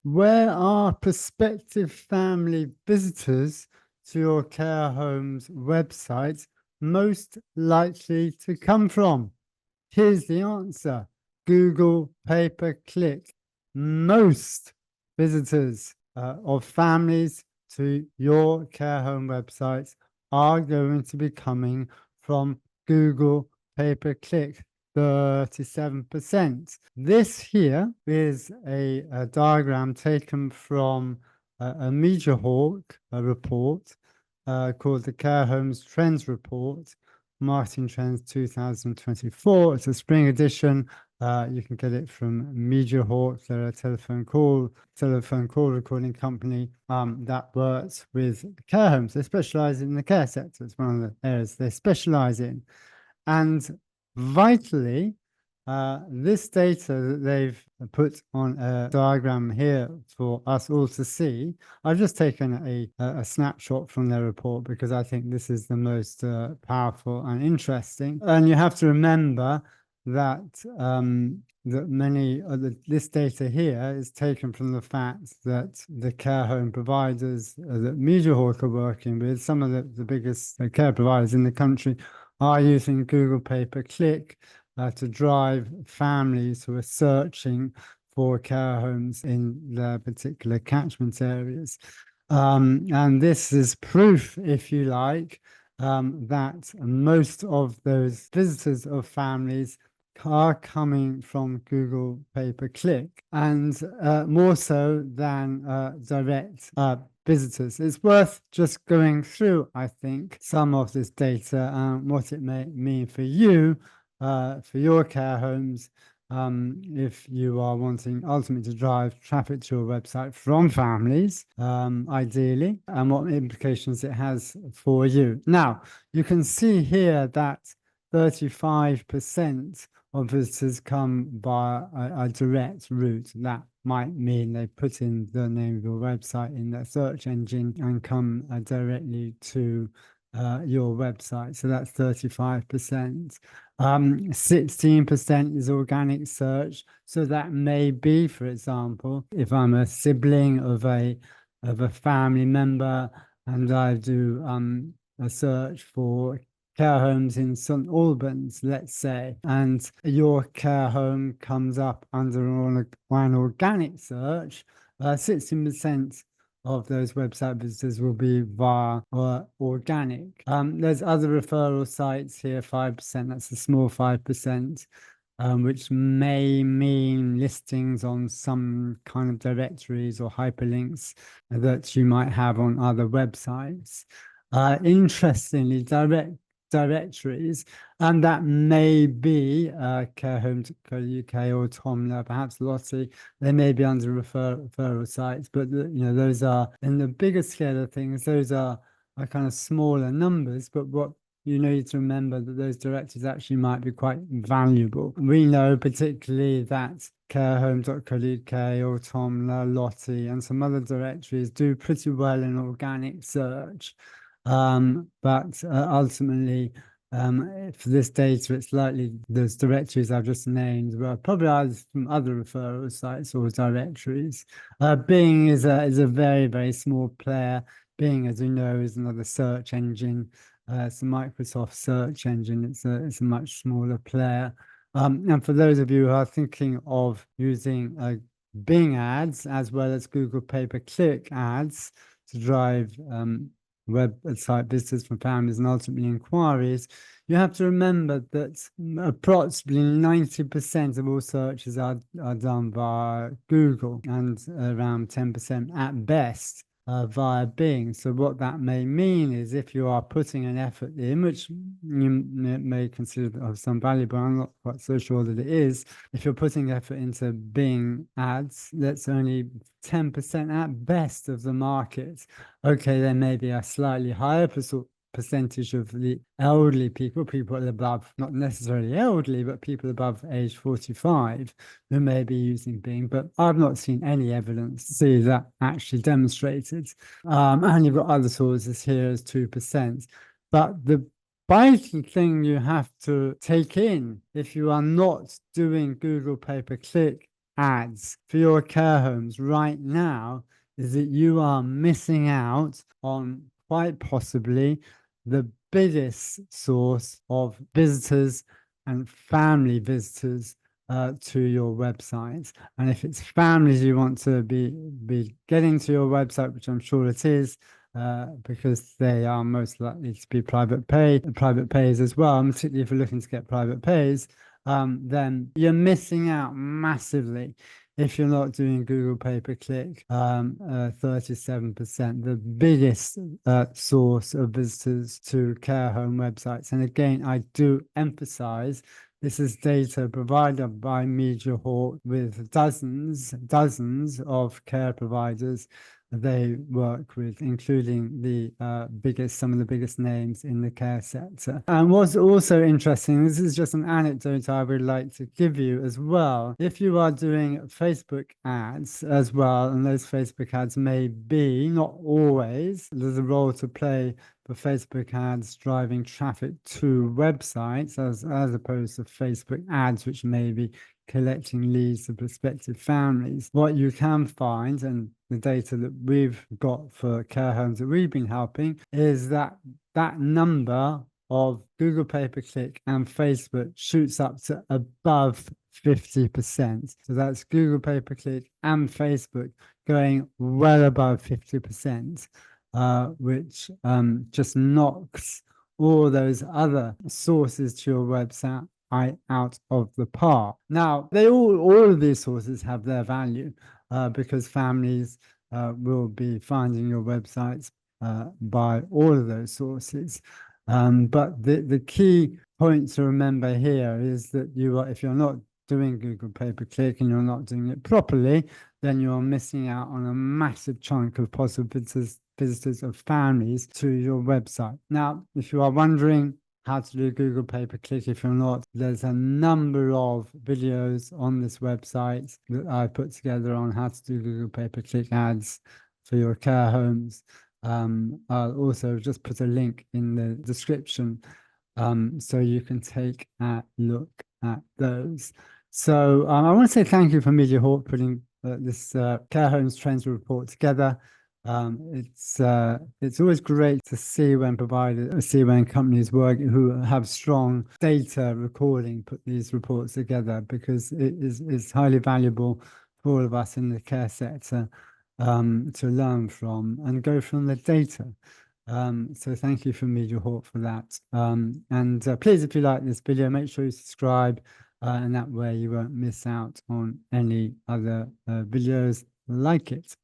Where are prospective family visitors to your care home's website most likely to come from? Here's the answer. Google pay-per-click. Most visitors of families to your care home websites are going to be coming from Google pay-per-click. 37%. This here is a diagram taken from a Media Hawk report called the Care Homes Trends Report, Marketing Trends 2024. It's a spring edition. You can get it from Media Hawk. They're a telephone call recording company that works with care homes. They specialize in the care sector. It's one of the areas they specialize in. And vitally, this data that they've put on a diagram here for us all to see, I've just taken a snapshot from their report because I think this is the most powerful and interesting. And you have to remember that many of this data here is taken from the fact that the care home providers that Media Hawk are working with, some of the biggest care providers in the country, are using Google pay-per-click to drive families who are searching for care homes in their particular catchment areas. And this is proof, if you like, that most of those visitors of families are coming from Google pay-per-click, and more so than direct visitors. It's worth just going through, I think, some of this data and what it may mean for you, for your care homes, if you are wanting ultimately to drive traffic to your website from families, ideally, and what implications it has for you. Now, you can see here that 35% of visitors come via a direct route. That might mean they put in the name of your website in their search engine and come directly to your website. So that's 35%. 16% is organic search. So that may be, for example, if I'm a sibling of a family member and I do a search for care homes in St Albans, let's say, and your care home comes up under an organic search, 16% of those website visitors will be via organic. There's other referral sites here, 5%, that's a small 5%. Which may mean listings on some kind of directories or hyperlinks that you might have on other websites. Interestingly, directories, and that may be carehome.co.uk or Tomla, perhaps Lottie. They may be under referral sites, but those are, in the bigger scale of things, those are kind of smaller numbers. But what you need to remember that those directories actually might be quite valuable. We know particularly that carehome.co.uk or Tomla, Lottie, and some other directories do pretty well in organic search. But ultimately, for this data, it's likely those directories I've just named were probably either from other referral sites or directories. Bing is a very, very small player. Bing, as we know, is another search engine. It's a Microsoft search engine. It's a much smaller player. And for those of you who are thinking of using Bing ads as well as Google pay-per-click ads to drive website visitors from families and ultimately inquiries, you have to remember that approximately 90% of all searches are done via Google and around 10% at best via Bing. So what that may mean is if you are putting an effort in, which you may consider of some value, but I'm not quite so sure that it is, if you're putting effort into Bing ads, that's only 10% at best of the market. Okay, there may be a slightly higher percentage of the elderly people above, not necessarily elderly, but people above age 45 who may be using Bing, but I've not seen any evidence to see that actually demonstrated. And you've got other sources here as 2%. But the vital thing you have to take in if you are not doing Google pay-per-click ads for your care homes right now is that you are missing out on quite possibly the biggest source of visitors and family visitors to your website. And if it's families you want to be getting to your website, which I'm sure it is, because they are most likely to be private pays as well, and particularly if you're looking to get private pays, then you're missing out massively if you're not doing Google pay-per-click. 37%, the biggest source of visitors to care home websites. And again, I do emphasize this is data provided by MediaHawk with dozens of care providers they work with, including some of the biggest names in the care sector. And what's also interesting, this is just an anecdote I would like to give you as well. If you are doing Facebook ads as well, and those Facebook ads may be, not always, there's a role to play for Facebook ads driving traffic to websites as opposed to Facebook ads, which may be collecting leads to prospective families. What you can find, and the data that we've got for care homes that we've been helping, is that that number of Google pay-per-click and Facebook shoots up to above 50%. So that's Google pay-per-click and Facebook going well above 50%, which just knocks all those other sources to your website out of the park. Now, all of these sources have their value because families will be finding your websites by all of those sources. But the key point to remember here is that if you're not doing Google pay-per-click and you're not doing it properly, then you're missing out on a massive chunk of possible visitors of families to your website. Now, if you are wondering how to do Google pay-per-click, if you're not, there's a number of videos on this website that I put together on how to do Google pay-per-click ads for your care homes. I'll also just put a link in the description so you can take a look at those. So I want to say thank you for MediaHawk putting this care homes trends report together. It's always great to see when companies who have strong data recording put these reports together, because it's highly valuable for all of us in the care sector to learn from and go from the data. So thank you for MediaHawk for that. And please, if you like this video, make sure you subscribe, and that way you won't miss out on any other videos like it.